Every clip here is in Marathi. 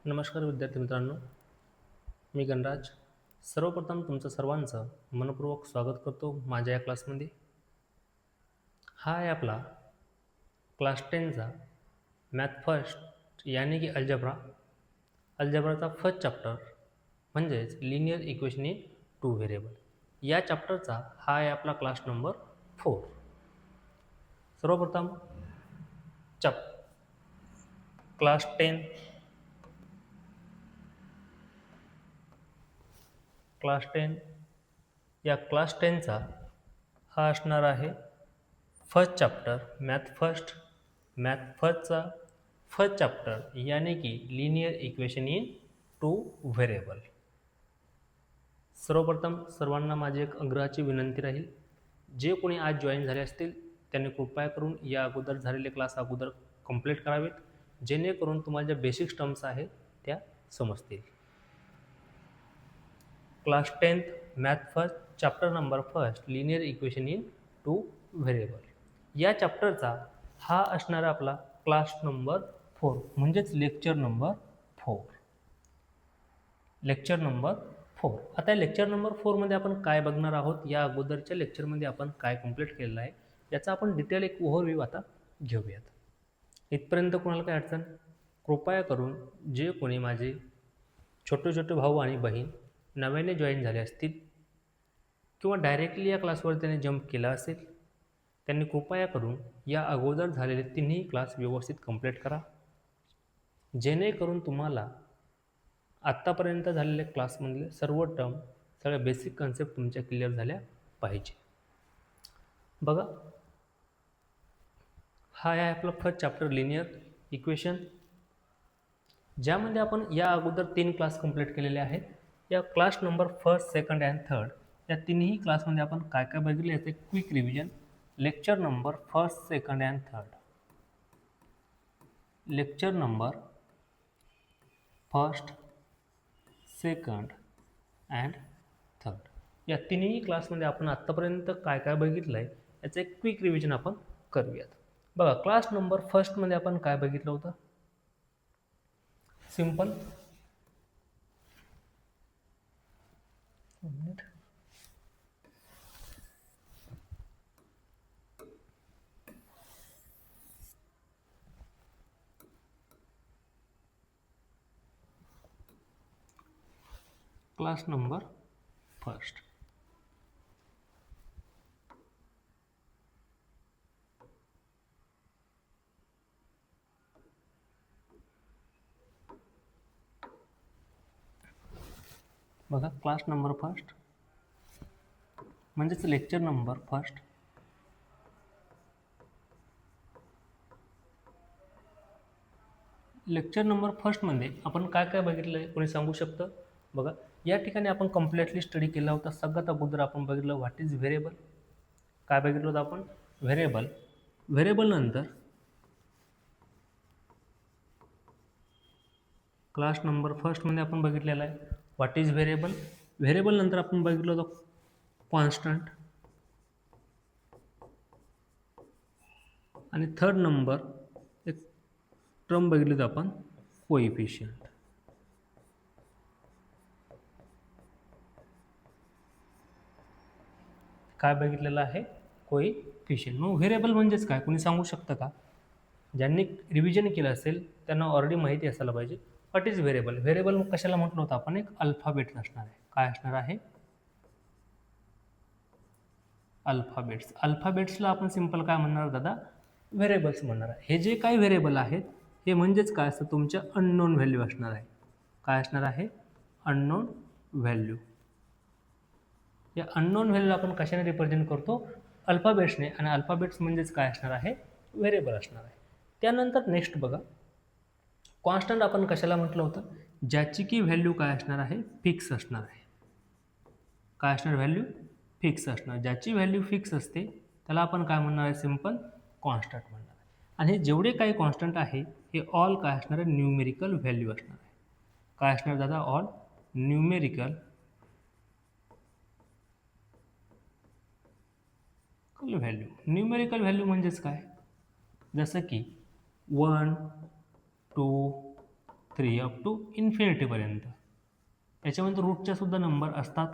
नमस्कार विद्यार्थी मित्रांनो, मी गणराज. सर्वप्रथम तुमचं सर्वांचं मनपूर्वक स्वागत करतो माझ्या या क्लासमध्ये. हा आहे आपला क्लास 10चा मॅथ फर्स्ट यानी की अल्जेब्राचा फर्स्ट चॅप्टर म्हणजेच linear equation in two variable. या चॅप्टरचा हा आहे आपला क्लास नंबर 4. सर्वप्रथम क्लास 10 या क्लास 10चा हा असणार आहे फर्स्ट चॅप्टर मॅथ फर्स्टचा फर्स्ट चॅप्टर यानी की linear equation in two variable. सर्वप्रथम सर्वांना माझी एक आग्रहाची विनंती राहील, जे कोणी आज जॉईन झाले असतील त्यांनी कृपया करून या अगोदर झालेले क्लास अगोदर कंप्लीट करावेत, जेणेकरून तुम्हाला ज्या बेसिक टर्म्स आहेत त्या समजतील. Class 10th math first chapter number first linear equation in two variable. या चॅप्टरचा हा असणारा आपला क्लास नंबर 4 म्हणजेच लेक्चर नंबर 4. आता लेक्चर नंबर 4 मध्ये आपण काय बघणार आहोत, या अगोदरच्या लेक्चरमध्ये आपण काय कंप्लीट केलेलं आहे याचा आपण डिटेल एक ओव्हरव्ह्यू आता घेऊयात. इथपर्यंत कोणाला काय अडचण? कृपया करून जे कोणी माझे छोटे भाऊ आणि बहीण नव्याने जॉईन झाले असतील किंवा डायरेक्टली या क्लासवर त्याने जंप केला असेल, त्यांनी कृपया करून या अगोदर झालेले तिन्ही क्लास व्यवस्थित कंप्लीट करा, जेणेकरून तुम्हाला आत्तापर्यंत झालेल्या क्लासमधले सर्व टर्म सगळ्या बेसिक कन्सेप्ट तुमच्या क्लिअर झाल्या पाहिजे. बघा, हा आहे आपला फर्स्ट चॅप्टर लिनियर इक्वेशन, ज्यामध्ये आपण या अगोदर 3 क्लास कंप्लीट केलेले आहेत. या class number first, second and third या तिन्ही क्लासमध्ये आपण काय काय बघितले याचे quick revision. Lecture number first, second and third, lecture number first, second and third या तिन्ही क्लासमध्ये आपण आत्तापर्यंत काय काय बघितलं आहे याचं एक क्विक रिव्हिजन आपण करूयात. बघा, क्लास नंबर फर्स्टमध्ये आपण काय बघितलं होतं? Simple class number first. बघा, क्लास नंबर फर्स्ट म्हणजेच lecture number first. Lecture number फर्स्टमध्ये आपण काय काय बघितलं आहे कोणी सांगू शकतं? बघा, या ठिकाणी आपण कम्प्लिटली स्टडी केला होता. सगळ्यात अगोदर आपण बघितलं व्हॉट इज व्हेरिएबल. काय बघितलं होतं आपण? व्हेरिएबल नंतर क्लास नंबर फर्स्टमध्ये आपण बघितलेलं आहे व्हॉट इज व्हेरिएबल नंतर आपण बघितलं होतं कॉन्स्टंट, आणि थर्ड नंबर एक टर्म बघितली होती आपण कोइफिशियंट. काय बघितलेलं आहे? कोइफिशियंट. मग व्हेरिएबल म्हणजेच काय कोणी सांगू शकतं का? ज्यांनी रिव्हिजन केलं असेल त्यांना ऑलरेडी माहिती असायला पाहिजे. व्हॉट इज व्हेरिएबल कशाला म्हटलं होतं आपण? एक अल्फाबेट असणार आहे. काय असणार आहे? अल्फाबेट्सला आपण सिंपल काय म्हणणार दादा? व्हेरिएबल्स म्हणणार आहे. हे जे काही व्हेरिएबल आहेत हे म्हणजेच काय असतं? तुमच्या अननोन व्हॅल्यू असणार आहे. काय असणार आहे? Unknown value. या अननोन व्हॅल्यू आपण कशाने रिप्रेझेंट करतो? अल्फाबेट्सने. आणि अल्फाबेट्स म्हणजेच काय असणार आहे? व्हेरिएबल असणार आहे. त्यानंतर नेक्स्ट बघा, कॉन्स्टंट आपण कशाला म्हटलं होतं? ज्याची की व्हॅल्यू काय असणार आहे? फिक्स असणार आहे. काय असणार? व्हॅल्यू फिक्स असणार. ज्याची व्हॅल्यू फिक्स असते त्याला आपण काय म्हणणार आहे? सिंपल कॉन्स्टंट म्हणणार आहे. आणि हे जेवढे काही कॉन्स्टंट आहे हे ऑल काय असणार आहे? न्यूमेरिकल व्हॅल्यू असणार आहे. काय असणार दादा? All numerical value. Numerical value म्हणजेच काय? जसं की 1, 2, 3 अप टू इन्फिनिटीपर्यंत. याच्यामध्ये रूटच्या सुद्धा नंबर असतात,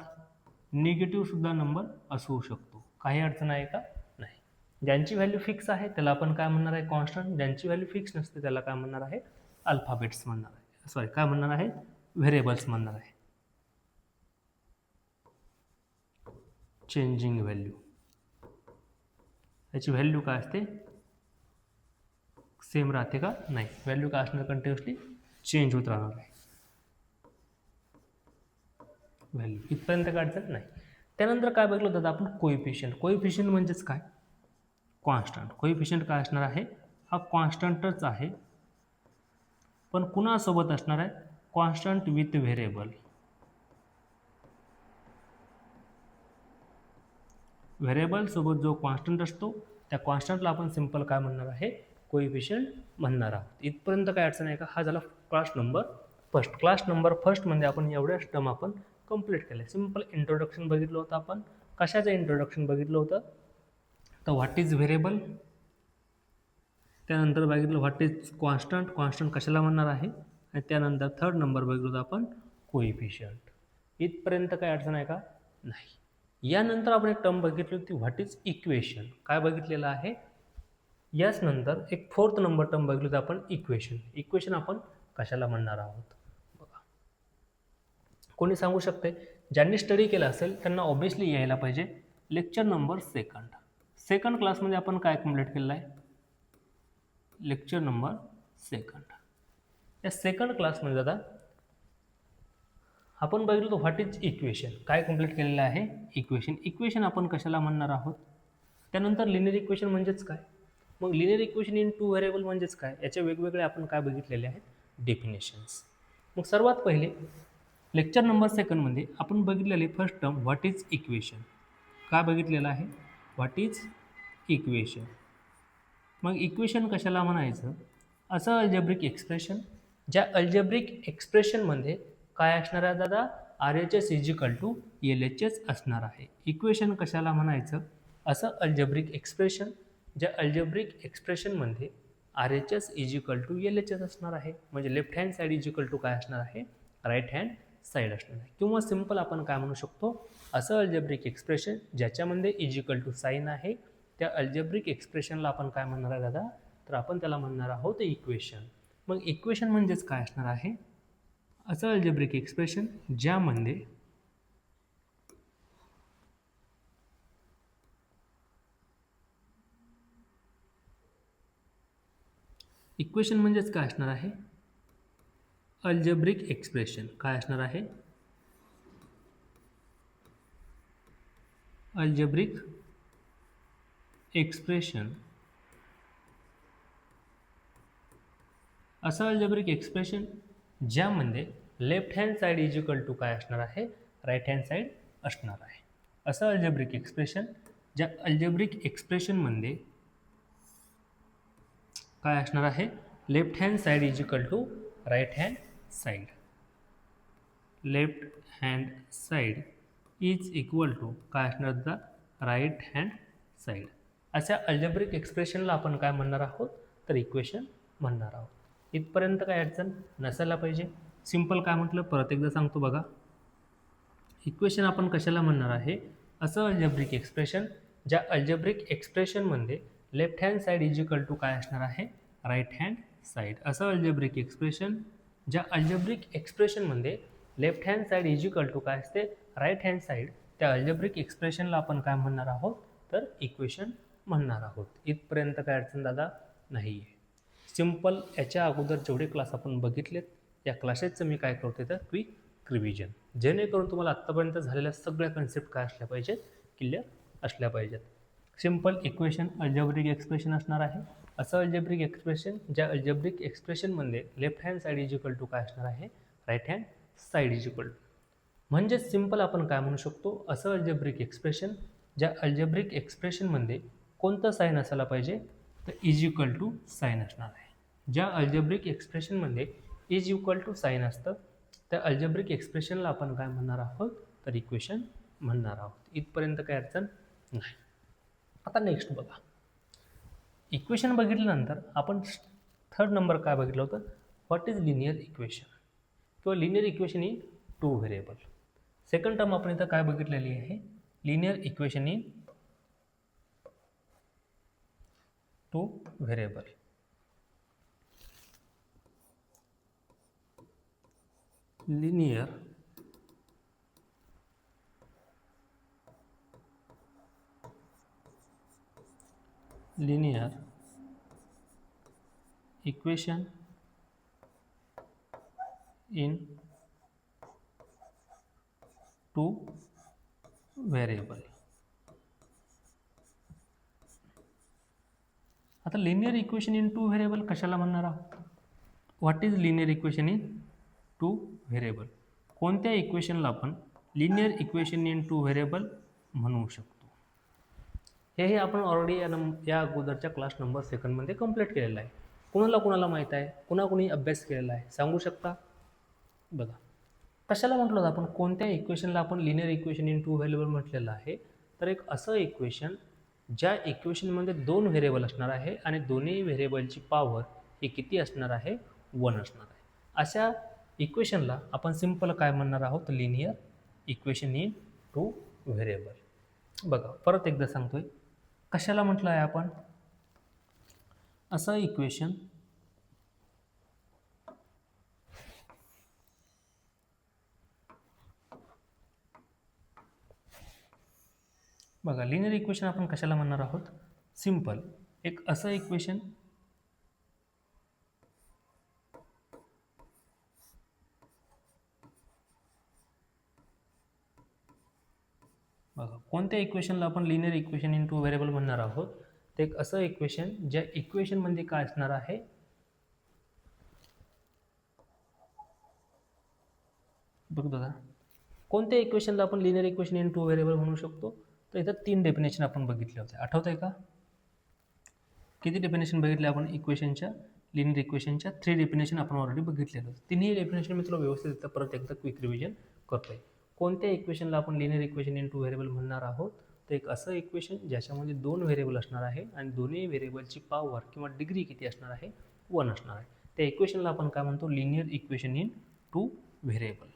निगेटिव्ह सुद्धा नंबर असू शकतो. काही अडचण आहे का? नाही. ज्यांची व्हॅल्यू फिक्स आहे त्याला आपण काय म्हणणार आहे? कॉन्स्टंट. ज्यांची व्हॅल्यू फिक्स नसते त्याला काय म्हणणार आहे? अल्फाबेट्स म्हणणार आहे. सॉरी, काय म्हणणार आहे? व्हेरिएबल्स म्हणणार आहे. चेंजिंग व्हॅल्यू, याची व्हॅल्यू काय असते? सेम राहते का? नाही. व्हॅल्यू काय असणार? कंटिन्युअसली चेंज होत राहणार आहे व्हॅल्यू. इथपर्यंत काय अडचण नाही. त्यानंतर काय बघितलं होतं आपण? कोइफिशियंट. कोइफिशियंट म्हणजेच काय? कॉन्स्टंट. कोइफिशियंट काय असणार आहे? हा कॉन्स्टंटच आहे, पण कुणासोबत असणार आहे? Constant with variable. व्हेरिएबल सोबत जो कॉन्स्टंट असतो त्या कॉन्स्टंटला आपण सिंपल काय म्हणणार आहे? कोइफिशियंट म्हणणार आहोत. इथपर्यंत काय अडचण आहे का? हा झाला class number first. Class number first म्हणजे आपण एवढ्याच टर्म आपण कंप्लीट केले. सिंपल इंट्रोडक्शन बघितलं होतं आपण. कशाचं इंट्रोडक्शन बघितलं होतं? तर व्हॉट इज व्हेरिएबल, त्यानंतर बघितलं व्हॉट इज कॉन्स्टंट, कॉन्स्टंट कशाला म्हणणार आहे, आणि त्यानंतर थर्ड नंबर बघितलं होतं आपण कोइफिशियंट. इथपर्यंत काय अडचण आहे का? नाही. यानंतर आपण एक टर्म बघितली होती, व्हॉट इज इक्वेशन. काय बघितलेलं आहे? याच नंतर एक फोर्थ नंबर टर्म बघितली होती आपण, इक्वेशन. इक्वेशन आपण कशाला म्हणणार आहोत बघा. कोणी सांगू शकते? ज्यांनी स्टडी केला असेल त्यांना ऑब्विसली यायला पाहिजे. Lecture number second. सेकंड क्लासमध्ये आपण काय कंप्लीट केलेलं आहे? Lecture number second. या सेकंड क्लासमध्ये दादा आपण बघितलं तर व्हॉट इज इक्वेशन. काय कंप्लीट केलेलं आहे? इक्वेशन. इक्वेशन आपण कशाला म्हणणार आहोत? त्यानंतर लिनियर इक्वेशन म्हणजेच काय? मग linear equation in two variable म्हणजेच काय? याचे वेगवेगळे आपण काय बघितलेले आहेत? डेफिनेशन्स. मग सर्वात पहिले लेक्चर नंबर सेकंडमध्ये आपण बघितलेले first term what is equation. काय बघितलेलं आहे? What is equation. मग इक्वेशन कशाला म्हणायचं? असं अल्जेब्रिक एक्सप्रेशन, ज्या अल्जेब्रिक एक्सप्रेशनमध्ये काय असणार आहे दादा? RHS इजिकल टू LHS असणार आहे. इक्वेशन कशाला म्हणायचं? असं अल्जेब्रिक एक्सप्रेशन, ज्या अल्जेब्रिक एक्सप्रेशनमध्ये RHS इजिकल टू LHS असणार आहे. म्हणजे left hand side is equal to काय असणार आहे? राईट हँड साईड असणार आहे. किंवा सिंपल आपण काय म्हणू शकतो? असं अल्जेब्रिक एक्सप्रेशन ज्याच्यामध्ये इजिकल टू साईन आहे, त्या अल्जेब्रिक एक्सप्रेशनला आपण काय म्हणणार आहे दादा? तर आपण त्याला म्हणणार आहोत इक्वेशन. मग इक्वेशन म्हणजेच काय असणार आहे? असं अल्जेब्रिक एक्सप्रेशन ज्यामध्ये इक्वेशन म्हणजेच काय असणार आहे? Algebraic expression. काय असणार आहे? Algebraic expression. असं अल्जेब्रिक एक्सप्रेशन ज्यामध्ये left hand side is equal to काय असणार आहे? राईट हँड साईड असणार आहे. असं अल्जेब्रिक एक्सप्रेशन ज्या अल्जेब्रिक एक्सप्रेशनमध्ये काय असणार आहे? Left hand side is equal to right hand side. Left hand side is equal to काय असणार होता? Right hand side. अशा अल्जेब्रिक एक्सप्रेशनला आपण काय म्हणणार आहोत? तर इक्वेशन म्हणणार आहोत. इथपर्यंत काय अडचण नसायला पाहिजे. सिंपल काय म्हटलं परत एकदा सांगतो बघा. इक्वेशन आपण कशाला म्हणणार आहे? असं अल्जेब्रिक एक्सप्रेशन ज्या अल्जेब्रिक एक्सप्रेशनमध्ये left hand side is equal to काय असणार आहे? Right hand side. असं अल्जेब्रिक एक्सप्रेशन ज्या अल्जेब्रिक एक्सप्रेशनमध्ये left hand side is equal to काय असते? Right hand side. त्या अल्जेब्रिक एक्सप्रेशनला आपण काय म्हणणार आहोत? तर इक्वेशन म्हणणार आहोत. इथपर्यंत काय अडचण दादा नाही आहे. सिंपल. याच्या अगोदर जेवढे क्लास आपण बघितलेत या क्लासेसचं मी काय करतो तर क्विक रिव्हिजन, जेणेकरून तुम्हाला आत्तापर्यंत झालेल्या सगळ्या कन्सेप्ट काय असल्या पाहिजेत? क्लिअर असल्या पाहिजेत. सिंपल इक्वेशन अल्जेब्रिक एक्सप्रेशन असणार आहे. असं अल्जेब्रिक एक्सप्रेशन ज्या अल्जेब्रिक एक्सप्रेशनमध्ये left hand side is equal to काय असणार आहे? Right hand side is equal to. म्हणजे सिंपल आपण काय म्हणू शकतो? असं अल्जेब्रिक एक्सप्रेशन ज्या अल्जेब्रिक एक्सप्रेशनमध्ये कोणतं साईन असायला पाहिजे? तर इज इक्वल टू साईन असणार आहे. ज्या अल्जेब्रिक एक्सप्रेशनमध्ये इज इक्वल टू साईन असतं त्या अल्जेब्रिक एक्सप्रेशनला आपण काय म्हणणार आहोत? तर इक्वेशन म्हणणार आहोत. इथपर्यंत काय अडचण नाही. आता नेक्स्ट बघा. इक्वेशन बघितल्यानंतर आपण थर्ड नंबर काय बघितलं होतं? व्हॉट इज लिनियर इक्वेशन किंवा linear equation in two variable. Second term आपण इथं काय बघितलेली आहे, linear equation in two variable. Linear equation in two variable. आता linear equation in two variable कशाला म्हणणार आहोत. What is linear equation in two variable. कोणत्या इक्वेशनला आपण linear equation in two variable म्हणू शकतो. हे आपण ऑलरेडी या अगोदरच्या क्लास नंबर 2 मध्ये कंप्लीट केलेलं आहे. कुणाला माहीत आहे, कुणी अभ्यास केलेला आहे, सांगू शकता. बघा कशाला म्हटलं होतं आपण, कोणत्या इक्वेशनला आपण linear equation in two variable म्हटलेलं आहे. तर एक असं इक्वेशन ज्या इक्वेशनमध्ये 2 व्हेरिएबल असणार आहे आणि दोन्ही व्हेरिएबलची पॉवर ही किती असणार आहे, 1 असणार आहे. अशा इक्वेशनला आपण सिंपल काय म्हणणार आहोत, linear equation in two variable. बघा परत एकदा सांगतोय, कशाला म्हटलं आहे आपण, असं इक्वेशन बघा लिनियर इक्वेशन आपण कशाला म्हणणार आहोत, सिंपल एक असं इक्वेशन बघा कोणत्या इक्वेशनला आपण linear equation in two variable म्हणणार आहोत. ते एक असं इक्वेशन ज्या इक्वेशनमध्ये काय असणार आहे, बघा कोणत्या इक्वेशनला आपण linear equation in two variable म्हणू शकतो. तर इथं 3 डेफिनेशन आपण बघितले होते, आठवत आहे का. किती डेफिनेशन बघितले आपण इक्वेशनच्या, लिनियर इक्वेशनच्या 3 डेफिनेशन आपण ऑलरेडी बघितलेलं होतं. तिन्ही डेफिनेशन मी तुला व्यवस्थित परत एकदा क्विक रिव्हिजन करतोय. कोणत्या इक्वेशनला आपण linear equation in two variable म्हणणार आहोत. तर एक असं इक्वेशन ज्याच्यामध्ये 2 व्हेरिएबल असणार आहे आणि दोन्ही व्हेरिएबलची पॉवर किंवा डिग्री किती असणार आहे, 1 असणार आहे. त्या इक्वेशनला आपण काय म्हणतो, linear equation in two variable.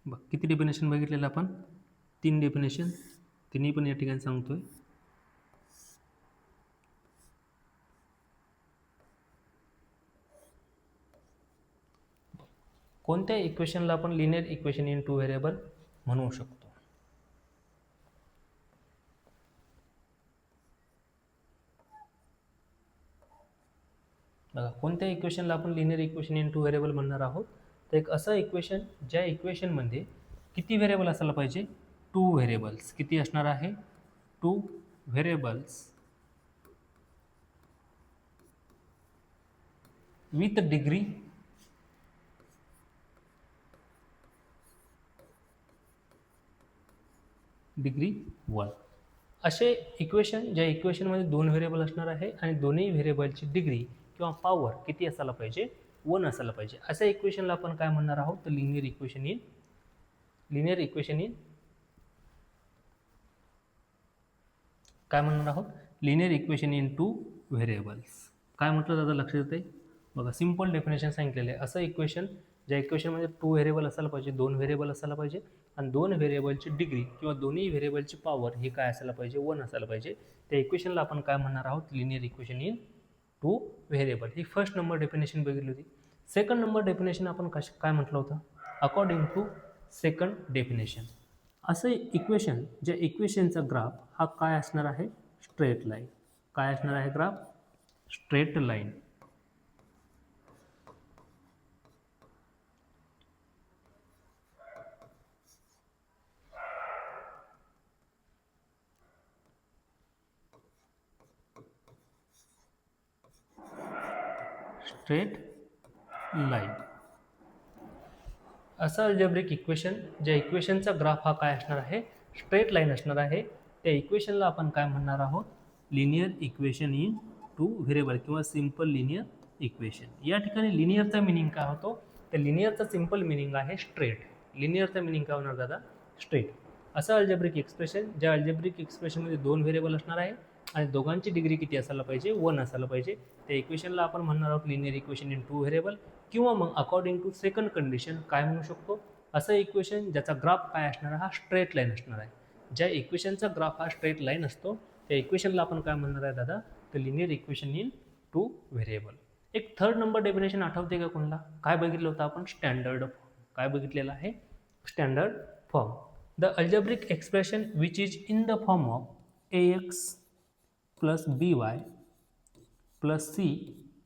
बघ किती डेफिनेशन बघितलेलं आपण, 3 डेफिनेशन, तिन्ही पण या ठिकाणी सांगतोय. कोणत्या इक्वेशनला आपण linear equation in two variable म्हणू शकतो. बघा कोणत्या इक्वेशनला आपण linear equation in two variable म्हणणार आहोत. तर एक असं इक्वेशन ज्या इक्वेशनमध्ये किती व्हेरिएबल असायला पाहिजे, 2 व्हेरिएबल्स. किती असणार आहे, 2 व्हेरिएबल्स विथ डिग्री डिग्री 1. असे इक्वेशन ज्या इक्वेशनमध्ये 2 व्हेरिएबल असणार आहे आणि दोन्ही व्हेरिएबलची डिग्री किंवा पॉवर किती असायला पाहिजे, 1 असायला पाहिजे. अशा इक्वेशनला आपण काय म्हणणार आहोत, तर लिनियर इक्वेशन इन काय म्हणणार आहोत, linear equation in two variables. काय म्हटलं दादा लक्षात येते. बघा सिंपल डेफिनेशन सांगितलेलं आहे. असं इक्वेशन ज्या इक्वेशनमध्ये 2 व्हेरिएबल असायला पाहिजे, 2 व्हेरिएबल असायला पाहिजे आणि 2 व्हेरिएबलची डिग्री किंवा दोन्ही व्हेरिएबलची पॉवर ही काय असायला पाहिजे, 1 असायला पाहिजे. त्या इक्वेशनला आपण काय म्हणणार आहोत, linear equation in two variable. He first number definition बघितली होती. सेकंड नंबर डेफिनेशन आपण काय म्हटलं होतं, अकॉर्डिंग टू सेकंड डेफिनेशन. असं इक्वेशन ज्या इक्वेशनचा ग्राफ हा काय असणार आहे, स्ट्रेट लाईन. काय असणार आहे graph, straight line. Straight line. असं अल्जेब्रिक इक्वेशन ज्या इक्वेशनचा ग्राफ हा काय असणार आहे, स्ट्रेट लाईन असणार आहे. त्या इक्वेशनला आपण काय म्हणणार आहोत, linear equation in two variable किंवा सिंपल लिनियर इक्वेशन. या ठिकाणी लिनियरचा मिनिंग काय होतो, तर लिनियरचा सिंपल मिनिंग आहे स्ट्रेट. लिनियरचा मिनिंग काय होणार दादा, स्ट्रेट. असं अल्जेब्रिक एक्सप्रेशन ज्या अल्जेब्रिक एक्सप्रेशनमध्ये 2 व्हेरिएबल असणार आहे आणि दोघांची डिग्री किती असायला पाहिजे, 1 असायला पाहिजे. त्या इक्वेशनला आपण म्हणणार आहोत linear equation in two variable, किंवा मग अकॉर्डिंग टू सेकंड कंडिशन काय म्हणू शकतो, असं इक्वेशन ज्याचा ग्राफ काय असणार, हा स्ट्रेट लाईन असणार आहे. ज्या इक्वेशनचा ग्राफ हा स्ट्रेट लाईन असतो त्या इक्वेशनला आपण काय म्हणणार आहे दादा, तर linear equation in two variable. एक थर्ड नंबर डेफिनेशन आठवते का कोणाला, काय बघितलं होतं आपण, स्टँडर्ड फॉर्म. काय बघितलेलं आहे, standard form. The algebraic expression which is in the form of ax plus by plus c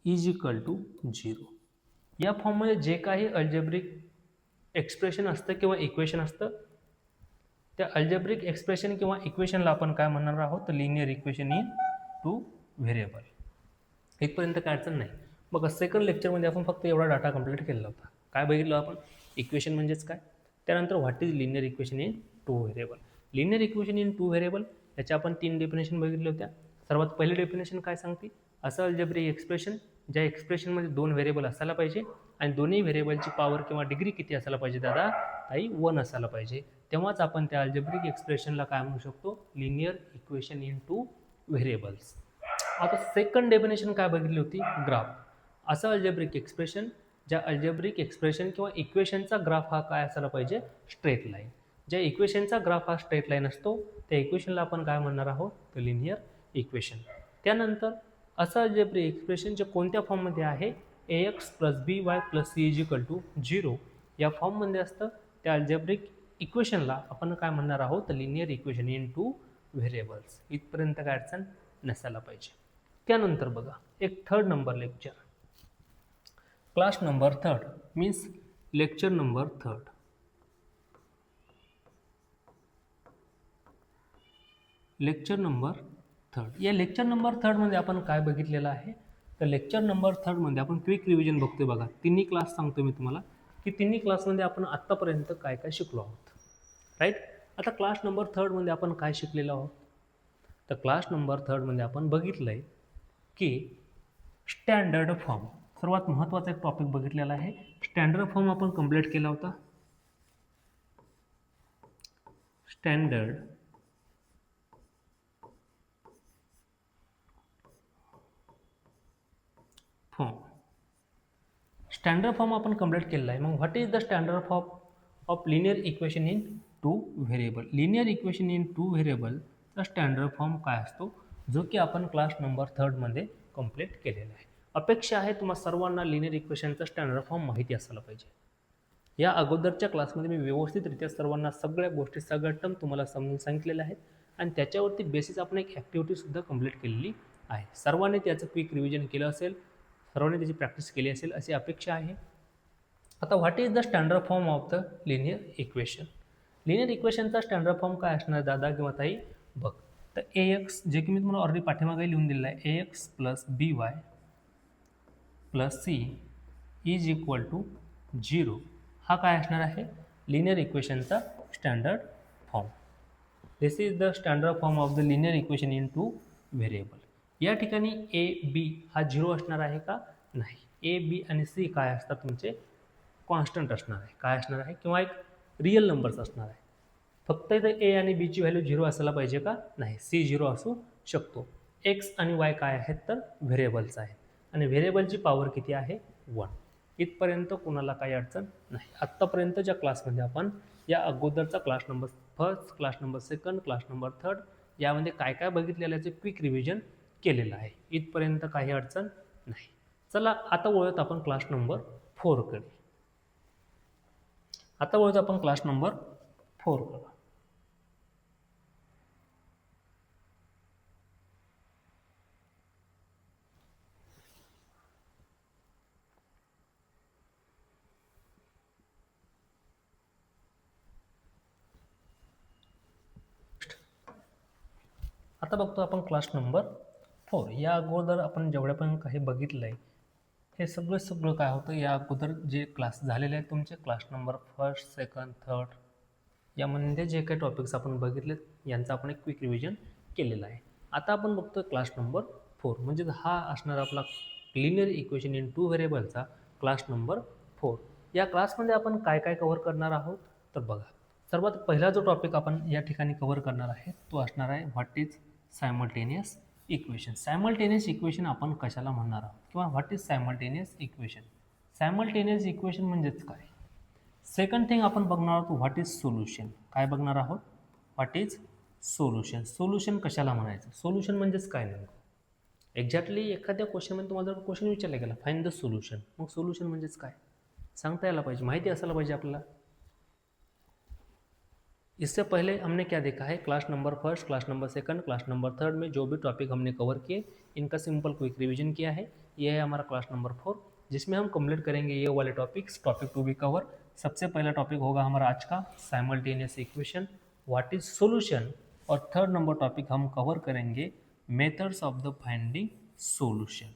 is equal to 0. या फॉर्ममध्ये जे काही अल्जेब्रिक एक्सप्रेशन असतं किंवा इक्वेशन असतं, त्या अल्जेब्रिक एक्सप्रेशन किंवा इक्वेशनला आपण काय म्हणणार आहोत, तर linear equation in two variable. इथपर्यंत काय अडचण नाही. बघा सेकंड लेक्चरमध्ये आपण फक्त एवढा डाटा कंप्लीट केलेला होता. काय बघितलं आपण, इक्वेशन म्हणजेच काय, त्यानंतर what is linear equation in two variable. Linear equation in two variable याच्या आपण 3 डेफिनेशन बघितल्या होत्या. सर्वात पहिली डेफिनेशन काय सांगते, असं अल्जेब्रिक एक्सप्रेशन ज्या एक्सप्रेशनमध्ये 2 व्हेरिएबल असायला पाहिजे आणि दोन्ही व्हेरिएबलची पॉवर किंवा डिग्री किती असायला पाहिजे दादा, ताई 1 असायला पाहिजे, तेव्हाच आपण त्या अल्जेब्रिक एक्सप्रेशनला काय म्हणू शकतो, linear equation in two variables. आता सेकंड डेफिनेशन काय बघितली होती, ग्राफ. असं अल्जेब्रिक एक्सप्रेशन ज्या अल्जेब्रिक एक्सप्रेशन किंवा इक्वेशनचा ग्राफ हा काय असायला पाहिजे, स्ट्रेट लाईन. ज्या इक्वेशनचा ग्राफ हा स्ट्रेट लाईन असतो त्या इक्वेशनला आपण काय म्हणणार आहोत, तर लिनियर इक्वेशन. त्यानंतर असं अल्जेब्रिक एक्सप्रेशन जे कोणत्या फॉर्ममध्ये आहे, ax plus by plus c is equal to 0 या फॉर्ममध्ये असतं, त्या अल्जेब्रिक इक्वेशनला आपण काय म्हणणार आहोत, तर linear equation in two variables. इथपर्यंत काय अडचण नसायला पाहिजे. त्यानंतर बघा एक third number lecture, class number 3 means lecture number 3. Lecture number 3. या लेक्चर नंबर 3 मध्ये आपण काय बघितलेलं आहे, तर लेक्चर नंबर 3 मध्ये आपण क्विक रिव्हिजन बघतोय. बघा तिन्ही क्लास सांगतो मी तुम्हाला की तिन्ही क्लासमध्ये आपण आत्तापर्यंत काय काय शिकलो आहोत, राईट. आता क्लास नंबर 3 मध्ये आपण काय शिकलेलो आहोत, तर क्लास नंबर 3 मध्ये आपण बघितलं आहे की स्टँडर्ड फॉर्म, सर्वात महत्त्वाचा एक टॉपिक बघितलेला आहे. स्टँडर्ड फॉर्म आपण कंप्लीट केला होता. स्टँडर्ड फॉर्म, स्टँडर्ड फॉर्म आपण कंप्लीट केलेला आहे. मग what is the standard form of linear equation in two variable. Linear equation in two व्हेरिएबलचा स्टँडर्ड फॉर्म काय असतो, जो की आपण क्लास नंबर 3 मध्ये कंप्लीट केलेला आहे. अपेक्षा आहे तुम्हा सर्वांना लिनियर इक्वेशनचा स्टँडर्ड फॉर्म माहिती असायला पाहिजे. या अगोदरच्या क्लासमध्ये मी व्यवस्थितरित्या सर्वांना सगळ्या गोष्टी सगळ्या टर्म तुम्हाला समजून सांगितलेल्या आहेत आणि त्याच्यावरती बेसिस आपण एक ॲक्टिव्हिटीसुद्धा कंप्लीट केलेली आहे. सर्वांनी त्याचं क्विक रिव्हिजन केलं असेल, सर्वांनी त्याची प्रॅक्टिस केली असेल अशी अपेक्षा आहे. आता what is the standard form of the linear equation. Linear इक्वेशनचा स्टँडर्ड फॉर्म काय असणार दादा किंवा ताई, बघ, तर ax जे की मी तुम्हाला ऑलरेडी पाठीमागे लिहून दिलेलं आहे, ax plus by plus c is equal to 0 हा काय असणार आहे, लिनियर इक्वेशनचा standard form. This is the standard form of the linear equation in two variable. या ठिकाणी ए बी हा 0 असणार आहे का, नाही. ए बी आणि सी काय असतात तुमचे, कॉन्स्टंट असणार आहे. काय असणार आहे, किंवा एक रिअल नंबर्स असणार आहे. फक्त इथं ए आणि बीची व्हॅल्यू 0 असायला पाहिजे का, नाही. सी 0 असू शकतो. एक्स आणि वाय काय आहेत, तर व्हेरिएबल्स आहेत आणि व्हेरिएबलची पॉवर किती आहे, 1. इथपर्यंत कोणाला काही अडचण नाही. आत्तापर्यंतच्या क्लासमध्ये आपण या अगोदरचा class number 1, class number 2, class number 3 यामध्ये काय काय बघितलेलं याचे क्विक रिव्हिजन केलेलं आहे. इथपर्यंत काही अडचण नाही. चला आता वळूयात आपण क्लास नंबर 4 कडे. आता वळूयात आपण क्लास नंबर 4 कडे. आता बघतो आपण क्लास नंबर 4. या अगोदर आपण जेवढ्या पण काही बघितलं आहे हे सगळं काय होतं, या अगोदर जे क्लास झालेले आहेत तुमचे क्लास नंबर 1, 2, 3 यामध्ये जे काही टॉपिक्स आपण बघितलेत यांचा आपण एक क्विक रिव्हिजन केलेलं आहे. आता आपण बघतो क्लास नंबर 4 म्हणजे हा असणार आपला लिनियर इक्वेशन इन टू व्हेरिएबलचा क्लास नंबर 4. या क्लासमध्ये आपण काय काय कव्हर करणार आहोत, तर बघा सर्वात पहिला जो टॉपिक आपण या ठिकाणी कव्हर करणार आहे तो असणार आहे what is simultaneous equation. Simultaneous equation आपण कशाला म्हणणार आहोत किंवा what is simultaneous equation. Simultaneous equation म्हणजेच काय. सेकंड थिंग आपण बघणार आहोत व्हॉट इज सोल्युशन. काय बघणार आहोत, व्हॉट इज सोल्युशन. सोल्युशन कशाला म्हणायचं, सोल्युशन म्हणजेच काय नेमकं. एक्झॅक्टली एखाद्या क्वेश्चनमध्ये तुम्हाला जर क्वेश्चन विचारला गेला फाइंड द सोल्युशन, मग सोल्युशन म्हणजेच काय सांगता यायला पाहिजे, माहिती असायला पाहिजे आपल्याला. इससे पहले हमने क्या देखा है, class number first, class number second, class number third में जो भी टॉपिक हमने कवर किए इनका सिंपल क्विक रिवीजन किया है. ये है हमारा क्लास नंबर 4 जिसमें हम कंप्लीट करेंगे ये वाले topics. Topic to be cover. सबसे पहला टॉपिक होगा हमारा आज का simultaneous equation, what is solution. और थर्ड नंबर टॉपिक हम कवर करेंगे methods of the finding solution.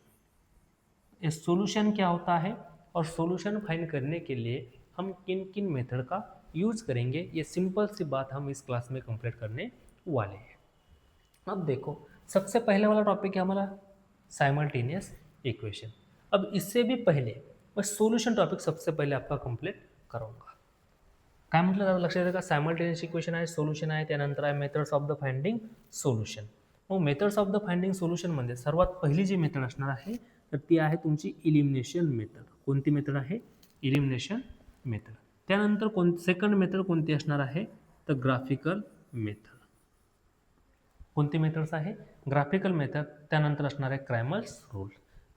ये सोल्यूशन क्या होता है और सोल्यूशन फाइंड करने के लिए हम किन किन मेथड का यूज करेंगे, ये सिंपल सी बात हम इस क्लास में कंप्लीट करने वाले हैं. अब देखो सबसे पहले वाला टॉपिक है हमारा साइमल्टेनियस इक्वेशन. अब इससे भी पहले मैं सोल्यूशन टॉपिक सबसे पहले आपका कंप्लीट करूँगा. काय म्हटलं दादा लक्षात येतं का, सायमल्टेनियस इक्वेशन आहे, सोल्युशन आहे, त्यानंतर आहे methods of the finding solution. मग मेथड्स ऑफ द फाइंडिंग सोल्युशनमध्ये सर्वात पहिली जी मेथड असणार आहे तर ती आहे तुमची इलिमिनेशन मेथड. कोणती मेथड आहे, इलिमिनेशन मेथड. त्यानंतर सेकंड मेथड कोणती असणार आहे तर ग्राफिकल मेथड. कोणती मेथड्स आहे, ग्राफिकल मेथड. त्यानंतर असणार आहे क्रॅमर्स रूल.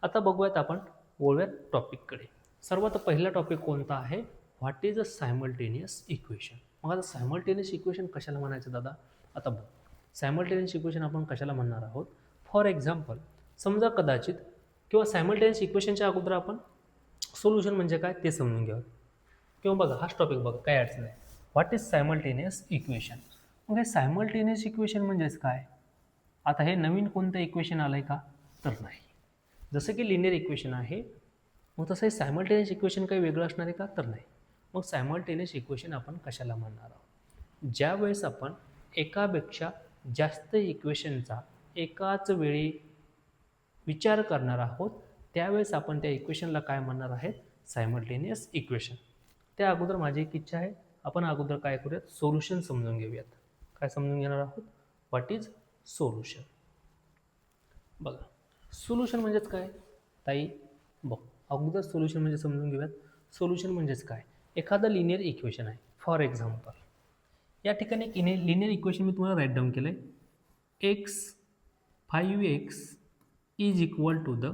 आता बघूयात आपण वळूयात टॉपिककडे. सर्वात पहिला टॉपिक कोणता आहे, what is a simultaneous equation. मग आता सायमल्टेनियस इक्वेशन कशाला म्हणायचं दादा, आता बघ सायमल्टेनियस इक्वेशन आपण कशाला म्हणणार आहोत. फॉर एक्झाम्पल समजा कदाचित किंवा सायमल्टेनियस इक्वेशनच्या अगोदर आपण सोल्युशन म्हणजे काय ते समजून घ्यावं. किंवा बघा हाच टॉपिक बघा काय अडचण आहे, व्हॉट इज सायमल्टेनियस इक्वेशन. मग हे सायमल्टेनियस इक्वेशन म्हणजेच काय. आता हे नवीन कोणतं इक्वेशन आलं आहे का तर नाही. जसं की लिनियर इक्वेशन आहे मग तसं हे सायमल्टेनियस इक्वेशन काही वेगळं असणार आहे का तर नाही. मग सायमल्टेनियस इक्वेशन आपण कशाला म्हणणार आहोत, ज्या वेळेस आपण एकापेक्षा जास्त इक्वेशनचा एकाच वेळी विचार करणार आहोत त्यावेळेस आपण त्या इक्वेशनला काय म्हणणार आहेत, सायमल्टेनियस इक्वेशन. त्या अगोदर माझी एक इच्छा आहे आपण अगोदर काय करूयात, सोल्युशन समजून घेऊयात. काय समजून घेणार आहोत, व्हॉट इज सोल्युशन. बघा सोल्युशन म्हणजेच काय ताई, बघ अगोदर सोल्युशन म्हणजे समजून घेऊयात. सोल्युशन म्हणजेच काय, एखादं लिनियर इक्वेशन आहे. फॉर एक्झाम्पल या ठिकाणी एक लिनियर इक्वेशन मी तुम्हाला राईट डाऊन केलं आहे, x 5x is equal to the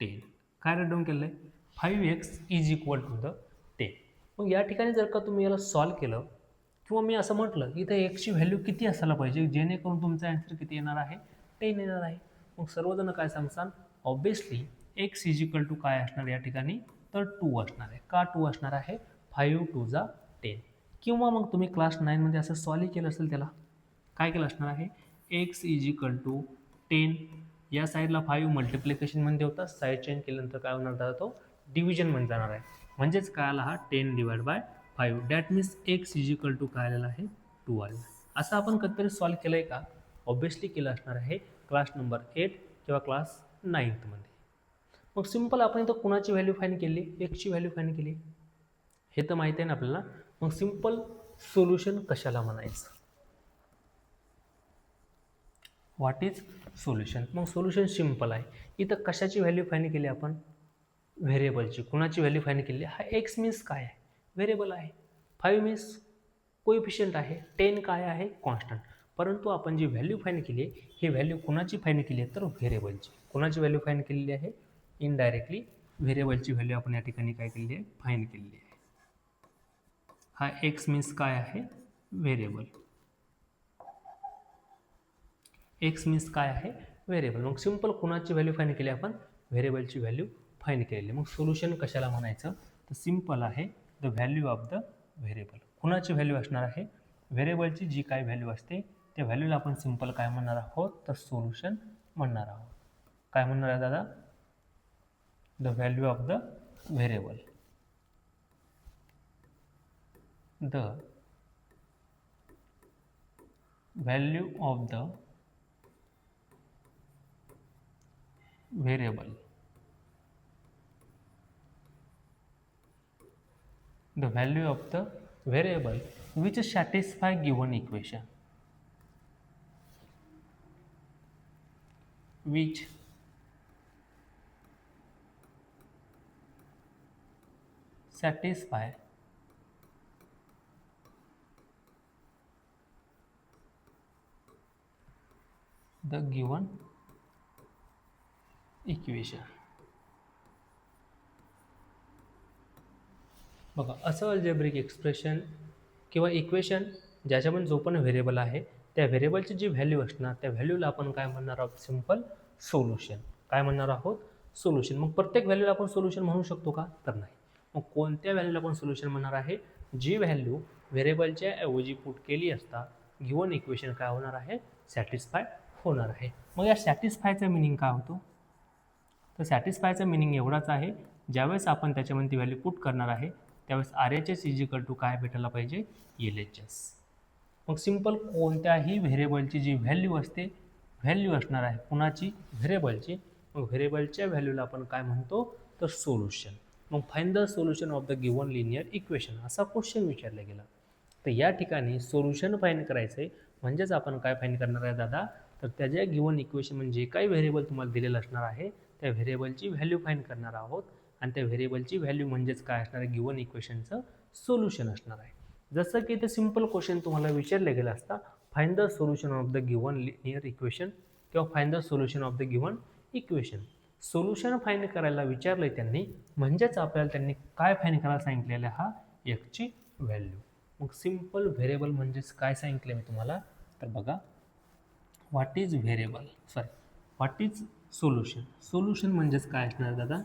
10. काय राईट डाऊन केलं आहे, 5x is equal to the 10. मग या ठिकाणी जर का तुम्ही याला सॉल्व केलं किंवा मी असं म्हटलं इथं एक्सची व्हॅल्यू किती असायला पाहिजे जेणेकरून तुमचा ॲन्सर किती येणार आहे, 10 येणार आहे. मग सर्वजण काय सांगसान, obviously x is equal to काय असणार या ठिकाणी तर 2 असणार आहे. का 2 असणार आहे, 5 2 जा 10. किंवा मग तुम्ही क्लास 9मध्ये असं सॉल्व केलं असेल त्याला काय केलं असणार आहे, एक्स इज इक्वल टू 10 या साईडला 5 मल्टिप्लिकेशनमध्ये होता, साईड चेंज केल्यानंतर काय होणार दादा तो डिव्हिजनमध्ये जाणार आहे. म्हणजेच काय आला हा 10 divide by 5. That means x is equal to काय आलेला आहे 2 आलेला. असं आपण कधीतरी सॉल्व केलं आहे का, ऑब्वियसली केलं असणार आहे क्लास नंबर 8 किंवा क्लास 9मध्ये. मग सिंपल आपण इथं कुणाची व्हॅल्यू फाईंड केली, एक्सची व्हॅल्यू फाईंड केली हे तर माहिती आहे ना आपल्याला. मग सिंपल सोल्युशन कशाला म्हणायचं, व्हॉट इज सोल्युशन. मग सोल्युशन सिंपल आहे. इथं कशाची व्हॅल्यू फाईंड केली आपण, व्हेरिएबलची. कुणाची व्हॅल्यू फाईंड केली, हा एक्स मीन्स काय आहे, व्हेरिएबल आहे. 5 मीन्स कोएफिशियंट आहे. 10 काय आहे, कॉन्स्टंट. परंतु आपण जी व्हॅल्यू फाईंड केली आहे ही व्हॅल्यू कुणाची फाईंड केली आहे तर व्हेरिएबलची. कुणाची व्हॅल्यू फाईंड केलेली आहे, इनडायरेक्टली व्हेरिएबलची व्हॅल्यू आपण या ठिकाणी काय केलेली आहे, फाईंड केलेली आहे. हा एक्स मीन्स काय आहे, व्हेरिएबल. एक्स मीन्स काय आहे, व्हेरिएबल. मग सिंपल कुणाची व्हॅल्यू फाईंड केली आपण, व्हेरिएबलची व्हॅल्यू फाईंड केलेली. मग सोल्युशन कशाला म्हणायचं तर सिंपल आहे the value of the variable. कुणाची व्हॅल्यू असणार आहे, व्हेरिएबलची जी काय व्हॅल्यू असते त्या व्हॅल्यूला आपण सिंपल काय म्हणणार आहोत तर सोल्युशन म्हणणार आहोत. काय म्हणणार आहे दादा, the value of the variable. The value of the variable. The value of the variable which satisfy given equation. Which satisfy the given equation. बघा, असं अल्जेब्रिक एक्सप्रेशन किंवा इक्वेशन ज्याच्यामध्ये जो पण व्हेरिएबल आहे त्या व्हेरिएबलची जी व्हॅल्यू असणार त्या व्हॅल्यूला आपण काय म्हणणार आहोत? Simple solution. काय म्हणणार आहोत? सोल्युशन. मग प्रत्येक व्हॅल्यूला आपण सोल्युशन म्हणू शकतो का? तर नाही. मग कोणत्या व्हॅल्यूला आपण सोल्युशन म्हणणार आहे? जी व्हॅल्यू व्हेरिएबलच्या ऐवजी पुट केली असता गिवन इक्वेशन काय होणार आहे? सॅटिस्फाय होणार आहे. मग या सॅटिस्फायचा मिनिंग काय होतो? तर सॅटिस्फायचा मिनिंग एवढाच आहे, ज्यावेळेस आपण त्याच्यामध्ये ती व्हॅल्यू पुट करणार आहे त्यावेळेस RHS इजिकल टू काय भेटायला पाहिजे? LHS. मग सिंपल कोणत्याही व्हेरिएबलची जी व्हॅल्यू असते, व्हॅल्यू असणार आहे कुणाची? व्हेरिएबलची. मग व्हेरिएबलच्या व्हॅल्यूला आपण काय म्हणतो? तर सोल्युशन. मग find the solution of the given linear equation असा क्वेश्चन विचारला गेला. तर या ठिकाणी सोल्युशन फाइंड करायचं आहे म्हणजेच आपण काय फाइंड करणार आहे दादा? तर त्याच्या गिवन इक्वेशन म्हणजे काही व्हेरिएबल तुम्हाला दिलेलं असणार आहे त्या व्हेरिएबलची व्हॅल्यू फाइंड करणार आहोत आणि त्या व्हेरिएबलची व्हॅल्यू म्हणजेच काय असणार आहे? गिवन इक्वेशनचं सोल्युशन असणार आहे. जसं की ते सिंपल क्वेश्चन तुम्हाला विचारले गेला असता, find the solution of the given linear equation किंवा find the solution of the given equation. Solution find करायला विचारलं आहे त्यांनी म्हणजेच आपल्याला त्यांनी काय फाइंड करायला सांगितलेलं आहे? हा एक्सची व्हॅल्यू. मग सिंपल व्हेरिएबल म्हणजेच काय सांगितलं मी तुम्हाला? तर बघा, what is variable, sorry what is solution. Solution म्हणजेच काय असणार दादा?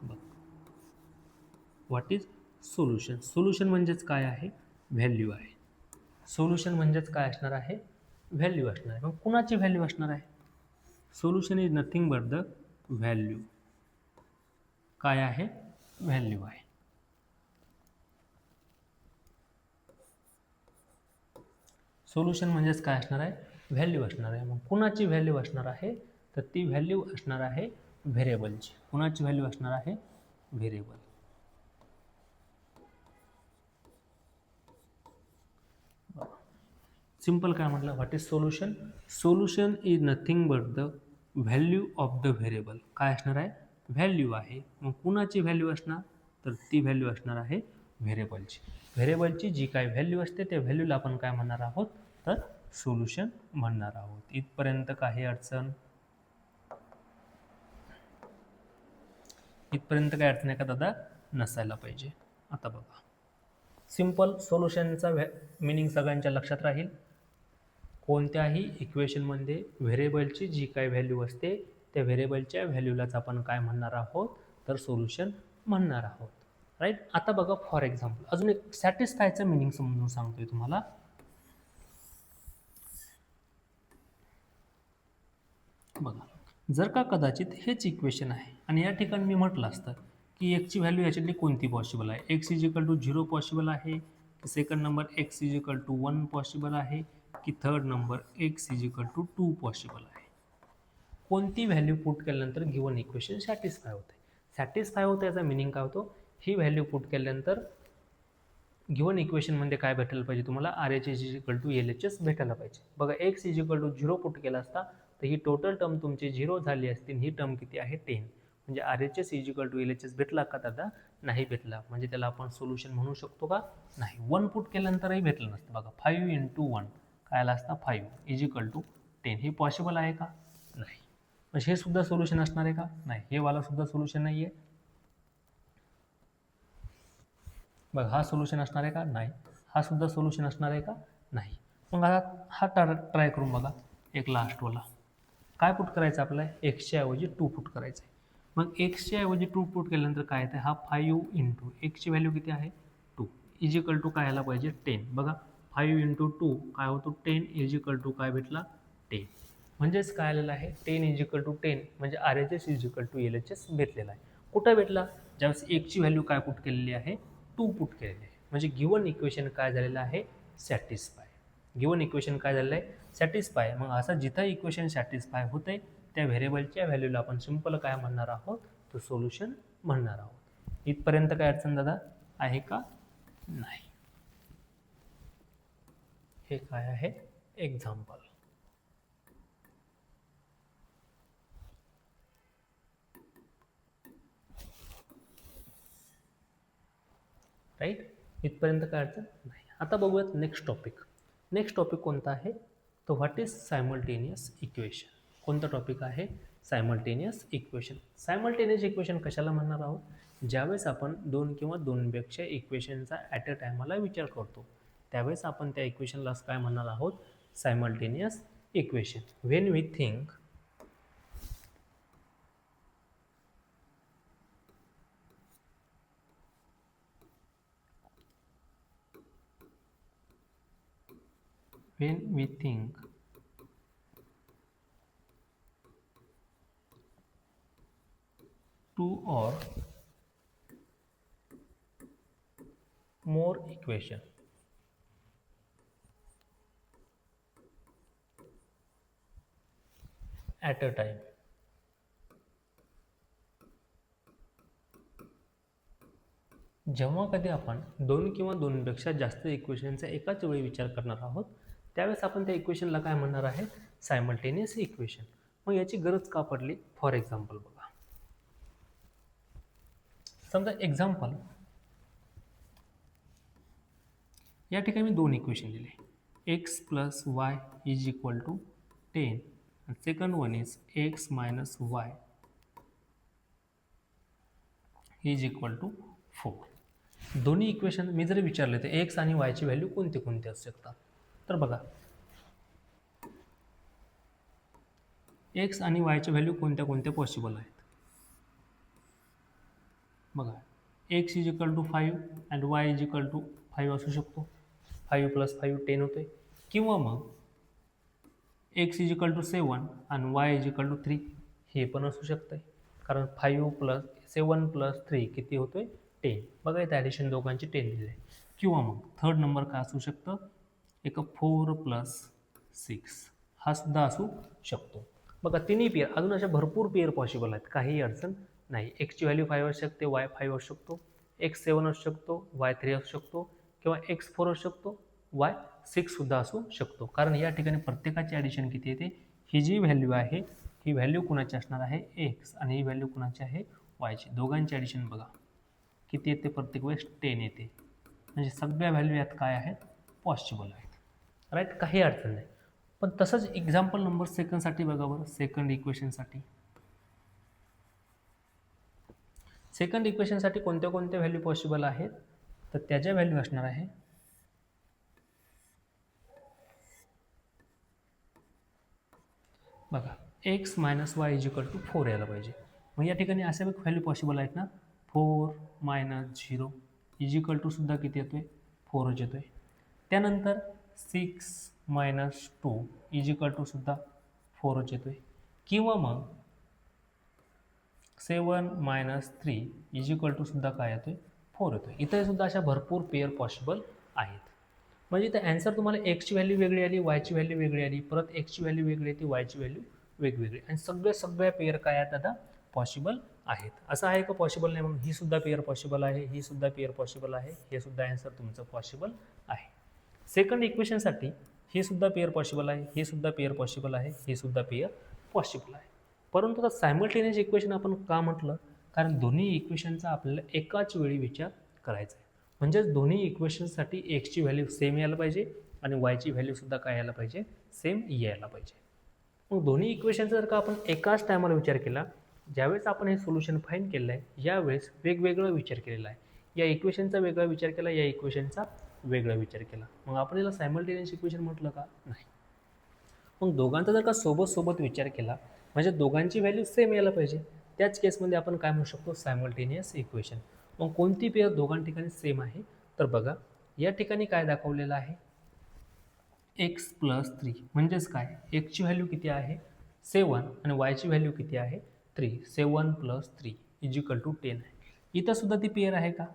बघ, व्हॉट इज सोल्युशन. सोल्युशन म्हणजेच काय आहे? व्हॅल्यू आहे. सोल्युशन म्हणजेच काय असणार आहे? व्हॅल्यू असणार आहे. मग कुणाची व्हॅल्यू असणार आहे? Solution is nothing but the value. काय आहे? व्हॅल्यू आहे. सोल्युशन म्हणजेच काय असणार आहे? व्हॅल्यू असणार आहे. मग कुणाची व्हॅल्यू असणार आहे? तर ती व्हॅल्यू असणार आहे व्हेरिएबलची. कुणाची व्हॅल्यू असणार आहे? व्हेरिएबल. सिंपल काय म्हटलं? What is solution? Solution is nothing but the value of the variable. काय असणार आहे? व्हॅल्यू आहे. मग कुणाची व्हॅल्यू असणार? तर ती व्हॅल्यू असणार आहे व्हेरिएबलची. व्हेरिएबलची जी काही व्हॅल्यू असते त्या व्हॅल्यूला आपण काय म्हणणार आहोत? तर सोल्युशन म्हणणार आहोत. इथपर्यंत काही अडचण? इथपर्यंत काय अडचण आहे का दादा? नसायला पाहिजे. आता बघा, सिंपल सोल्युशनचा मिनिंग सगळ्यांच्या लक्षात राहील. कोणत्याही इक्वेशनमध्ये व्हेरिएबलची जी काही व्हॅल्यू असते त्या व्हेरिएबलच्या व्हॅल्यूलाच आपण काय म्हणणार आहोत? तर सोल्युशन म्हणणार आहोत. राईट. आता बघा, फॉर एक्झाम्पल अजून एक सॅटिस्फायचं मिनिंग समजून सांगतोय तुम्हाला. बघा, जर का कदाचित हेच इक्वेशन आहे आणि या ठिकाणी मी म्हटलं असतं की एक्सची व्हॅल्यू याच्यातली कोणती पॉसिबल आहे? X is equal to 0 possible आहे की second number x is equal to 1 possible आहे की third number x is equal to 2 possible आहे? कोणती व्हॅल्यू पुट केल्यानंतर गिवन इक्वेशन सॅटिस्फाय होते? सॅटिस्फाय होतं याचा मिनिंग काय होतो? ही व्हॅल्यू पुट केल्यानंतर गिवन इक्वेशनमध्ये काय भेटायला पाहिजे तुम्हाला? RHS is equal to LHS भेटायला पाहिजे. बघा, x is equal to 0 put केला असता तर ही टोटल टर्म तुमची 0 झाली असती. ही टर्म किती आहे? 10. म्हणजे RHS is equal to LHS भेटला का दादा? नाही भेटला. म्हणजे त्याला आपण सोल्युशन म्हणू शकतो का? नाही. 1 पुट केल्यानंतरही भेटलं नसतं. बघा, 5 × 1 काय आला असता? 5 इज इक्वल टू 10. हे पॉसिबल आहे का? नाही. म्हणजे हे सुद्धा सोल्युशन असणार आहे का? नाही. हे वाला सुद्धा सोल्युशन नाही आहे. बघा, हा सोल्युशन असणार आहे का? नाही. हा सुद्धा सोल्युशन असणार आहे का? नाही. मग आता हा ट्राय करून बघा. एक लास्टवाला काय पुट करायचं आपल्याला? एक्सच्या ऐवजी 2 पुट करायचं आहे. मग एक्सच्या ऐवजी 2 पुट केल्यानंतर काय येतं? हा 5 × एक्सची व्हॅल्यू किती आहे? 2 इज इक्वल टू काय आला पाहिजे? 10. बघा, 5 × 2 काय होतो? 10 इज इक्वल टू काय भेटला? 10. म्हणजेच काय आलेलं आहे? 10 इज इक्वल टू 10 म्हणजे RHS is equal to LHS भेटलेला आहे. कुठं भेटला? ज्यावेळेस एक्सची व्हॅल्यू काय पुट केलेली आहे? 2 पुट केलेली आहे. म्हणजे गिवन इक्वेशन काय झालेलं आहे? सॅटिस्फाय. गिवन इक्वेशन काय झालेलं आहे? सॅटिस्फाय. मग असं जिथं इक्वेशन सॅटिस्फाय होते त्या व्हेरिएबलच्या व्हॅल्यूला आपण सिंपल काय म्हणणार आहोत? तर सोल्युशन म्हणणार आहोत. इथपर्यंत काय अडचण दादा आहे का? नाही. हे काय आहे? एक्झाम्पल. राईट. इथपर्यंत काय अडचण नाही. आता बघूयात नेक्स्ट टॉपिक. नेक्स्ट टॉपिक कोणता आहे, तो व्हॉट इज सायमल्टेनियस इक्वेशन. कोणता टॉपिक आहे, सायमल्टेनियस इक्वेशन. सायमल्टेनियस इक्वेशन कशाला म्हणणार आहोत, ज्यावेळेस आपण दोन किंवा दोनपेक्षा इक्वेशनचा ॲट अ टायमाला विचार करतो त्यावेळेस आपण त्या इक्वेशनला काय म्हणणार आहोत, simultaneous equation. When we think two or more equation at a time, जेव्हा कधी आपण दोन किंवा दोनपेक्षा जास्त इक्वेशनचा एकाच वेळी विचार करणार आहोत त्यावेळेस आपण त्या इक्वेशनला काय म्हणणार आहे, सायमल्टेनियस इक्वेशन. मग याची गरज का पडली, फॉर एक्झाम्पल बघा. समजा एक्झाम्पल या ठिकाणी दोन इक्वेशन दिले, x plus y is equal to 10 and second one is x minus y is equal to 4. दोन्ही इक्वेशन मी जर विचारले तर एक्स आणि वायची व्हॅल्यू कोणते कोणते असू शकतात, तर बघा एक्स आणि वायच्या व्हॅल्यू कोणत्या कोणत्या पॉसिबल आहेत. बघा x is equal to 5 and y is equal to 5 असू शकतो. 5 + 5 10 होते. किंवा मग एक्स इज इक्वल टू 7 आणि वाय इज इक्वल टू 3 हे पण असू शकतं, कारण 5 + 7 + 3 किती होतोय, 10. बघा इथे ॲडिशन दोघांची 10 दिले. किंवा मग थर्ड नंबर काय असू शकतं, एक 4 + 6 हा सुद्धा असू शकतो. बघा तिन्ही पेअर, अजून अशा भरपूर पेअर पॉसिबल आहेत, काही अडचण नाही. एक्सची व्हॅल्यू 5 असू शकते, वाय 5 असू शकतो, एक्स 7 असू शकतो, वाय 3 असू शकतो, किंवा एक्स 4 असू शकतो, वाय 6 सुद्धा असू शकतो. कारण या ठिकाणी प्रत्येकाची ॲडिशन किती येते, ही जी व्हॅल्यू आहे ही व्हॅल्यू कुणाची असणार आहे, एक्स, आणि ही व्हॅल्यू कुणाची आहे, वायची. दोघांची ॲडिशन बघा किती येते, प्रत्येक वेळेस 10 येते. म्हणजे सगळ्या व्हॅल्यू यात काय आहेत, पॉसिबल आहेत. राईट, काही अडचण नाही. पण तसंच एक्झाम्पल नंबर सेकंडसाठी बघा बरं. सेकंड इक्वेशनसाठी कोणत्या कोणत्या व्हॅल्यू पॉसिबल आहेत, तर त्याच्या व्हॅल्यू असणार आहे बघा x minus y is equal to 4 यायला पाहिजे. मग या ठिकाणी अशा व्हॅल्यू पॉसिबल आहेत ना, 4 - 0 इज इक्वल टू सुद्धा किती येतोय, 4च येतोय. त्यानंतर 6 - 2 इज इक्वल टू सुद्धा 4च येतोय. किंवा मग 7 - 3 इज इक्वल टू सुद्धा काय येतोय, 4 येतोय. इथे सुद्धा अशा भरपूर पेअर पॉसिबल आहेत. म्हणजे इथं ॲन्सर तुम्हाला एक्सची व्हॅल्यू वेगळी आली, वायची व्हॅल्यू वेगळी आली, परत एक्सची व्हॅल्यू वेगळी येते, वायची व्हॅल्यू वेगवेगळी, आणि सगळ्या पेअर काय आहेत आता, पॉसिबल आहेत. असं आहे का पॉसिबल नाही म्हणून, ही सुद्धा पेअर पॉसिबल आहे, ही सुद्धा पेअर पॉसिबल आहे, हे सुद्धा ॲन्सर तुमचं पॉसिबल आहे. सेकंड इक्वेशनसाठी हे सुद्धा पेअर पॉसिबल आहे, हे सुद्धा पेअर पॉसिबल आहे, हे सुद्धा पेअर पॉसिबल आहे. परंतु आता सायमल्टेनियस इक्वेशन आपण का म्हटलं, कारण दोन्ही इक्वेशनचा आपल्याला एकाच वेळी विचार करायचा आहे. म्हणजेच दोन्ही इक्वेशनसाठी एक्सची व्हॅल्यू सेम यायला पाहिजे आणि वायची व्हॅल्यूसुद्धा काय यायला पाहिजे, सेम यायला पाहिजे. मग दोन्ही इक्वेशनचा जर का आपण एकाच टायमाला विचार केला, ज्यावेळेस आपण हे सोल्युशन फाईंड केलं आहे यावेळेस वेगवेगळा विचार केलेला आहे. या इक्वेशनचा वेगळा विचार केला, या इक्वेशनचा वेगळा विचार केला, मग आपण याला सायमल्टेनियस इक्वेशन म्हटलं का, नाही. मग दोघांचा जर का सोबत विचार केला म्हणजे दोघांची व्हॅल्यू सेम यायला पाहिजे, त्याच केसमध्ये आपण काय म्हणू शकतो, सायमल्टेनियस इक्वेशन. मग कोणती पेअर दोघां ठिकाणी सेम आहे, तर बघा या ठिकाणी काय दाखवलेलं आहे, एक्स + 3 म्हणजेच काय, एक्सची व्हॅल्यू किती आहे, 7 आणि वायची व्हॅल्यू किती आहे, 3. 7 + 3 इज इक्वल टू 10 आहे. इथं सुद्धा ती पेअर आहे का,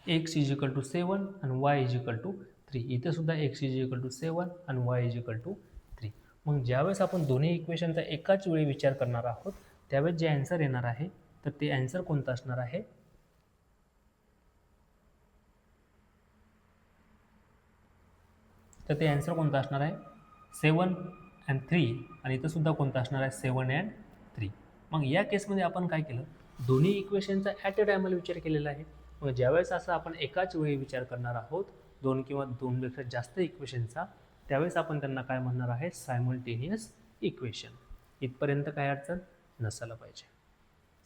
एक्स इज इक्वल टू 7 आणि वाय इज इक्वल टू 3. इथं सुद्धा एक्स इज इक्वल टू 7 आणि वाय इज इक्वल टू 3. मग ज्यावेळेस आपण दोन्ही इक्वेशनचा एकाच वेळी विचार करणार आहोत त्यावेळेस जे ॲन्सर येणार आहे तर ते ॲन्सर कोणतं असणार आहे, तर ते ॲन्सर कोणतं असणार आहे, 7 आणि 3, आणि इथं सुद्धा कोणतं असणार आहे, 7 आणि 3. मग या केसमध्ये आपण काय केलं, दोन्ही इक्वेशनचा ॲट अ टायमाला विचार केलेला आहे. मग ज्यावेळेस असं आपण एकाच वेळी विचार करणार आहोत दोन किंवा दोनपेक्षा जास्त इक्वेशनचा, त्यावेळेस आपण त्यांना काय म्हणणार आहे, सायमल्टेनियस इक्वेशन. इथपर्यंत काय अडचण नसायला पाहिजे.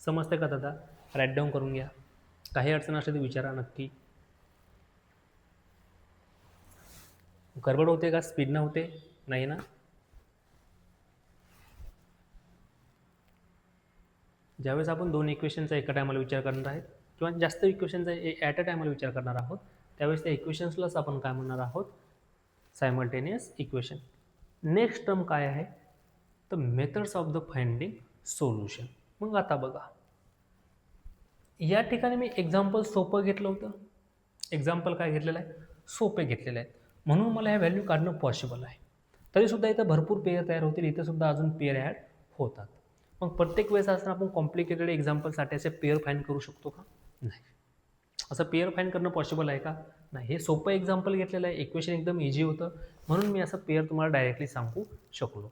समजते का दादा? राईट डाऊन करून घ्या. काही अडचण असली तर विचारा नक्की. गडबड होते का? स्पीड न होते? नाही ना? ज्यावेळेस आपण दोन इक्वेशनचा एका टायमाला विचार करणार आहेत किंवा जास्त इक्वेशनचा ॲट अ टायमाला विचार करणार आहोत, त्यावेळेस त्या इक्वेशन्सलाच आपण काय म्हणणार आहोत, सायमल्टेनियस इक्वेशन. नेक्स्ट टर्म काय आहे, तर methods of the finding solution. मग आता बघा, या ठिकाणी मी एक्झाम्पल सोपं घेतलं होतं. एक्झाम्पल काय घेतलेलं आहे, सोपे घेतलेले आहेत, म्हणून मला ह्या व्हॅल्यू काढणं पॉसिबल आहे. तरीसुद्धा इथं भरपूर पेयर तयार होतील, इथंसुद्धा अजून पेयर ॲड होतात. मग प्रत्येक वेळेस असं आपण कॉम्प्लिकेटेड एक्झाम्पलसाठी असे पेयर फाईंड करू शकतो का? नाही. असं पेयर फाईंड करणं पॉसिबल आहे का? नाही. हे सोपं एक्झाम्पल घेतलेलं आहे, इक्वेशन एकदम इझी होतं, म्हणून मी असं पेयर तुम्हाला डायरेक्टली सांगू शकलो,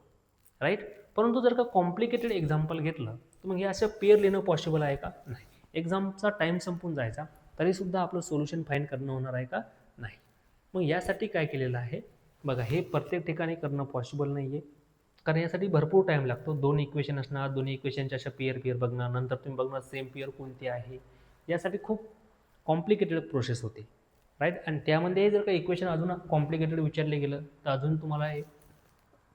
राईट. परंतु जर का कॉम्प्लिकेटेड एक्झाम्पल घेतलं तर मग हे असं पेयर लिहिणं पॉसिबल आहे का? नाही. एक्झामचा टाईम संपून जायचा, तरीसुद्धा आपलं सोल्युशन फाईंड करणं होणार आहे का? नाही. मग यासाठी काय केलेलं आहे बघा, हे प्रत्येक ठिकाणी करणं पॉसिबल नाही आहे, कारण यासाठी भरपूर टाईम लागतो. दोन इक्वेशन असणार, दोन्ही इक्वेशनच्या अशा पेयर बघणार, नंतर तुम्ही बघणार सेम पेयर कोणती आहे, यासाठी खूप कॉम्प्लिकेटेड प्रोसेस होते, राईट. आणि त्यामध्ये जर का इक्वेशन अजून कॉम्प्लिकेटेड विचारले गेलं तर अजून तुम्हाला हे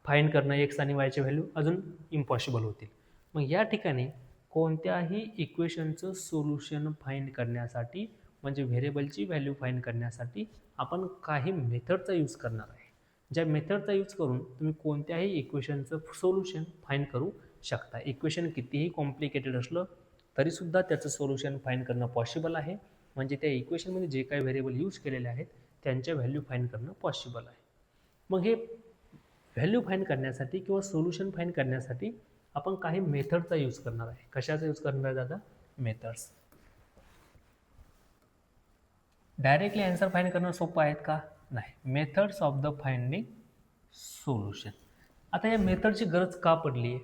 फाईंड करणं एक्स आणि वायचे व्हॅल्यू अजून इम्पॉसिबल होतील. मग या ठिकाणी कोणत्याही इक्वेशनचं सोल्युशन फाईंड करण्यासाठी, म्हणजे व्हेरिएबलची व्हॅल्यू फाईंड करण्यासाठी आपण काही मेथडचा यूज करणार आहे. ज्या मेथडचा यूज करून तुम्ही कोणत्याही इक्वेशनचं सोल्युशन फाईंड करू शकता. इक्वेशन कितीही कॉम्प्लिकेटेड असलं तरीसुद्धा त्याचं सोल्युशन फाईंड करणं पॉसिबल आहे. म्हणजे त्या इक्वेशनमध्ये जे काही व्हेरिएबल यूज केलेले आहेत त्यांच्या व्हॅल्यू फाईंड करणं पॉसिबल आहे. मग हे व्हॅल्यू फाईंड करण्यासाठी किंवा सोल्युशन फाईंड करण्यासाठी आपण काही मेथडचा यूज करणार आहे. कशाचा यूज करणार आहे दादा? मेथड्स. डायरेक्टली आन्सर फाईंड करणं सोपं आहेत का? नाही. Methods of the finding solution. आता या मेथडची गरज का पडली आहे?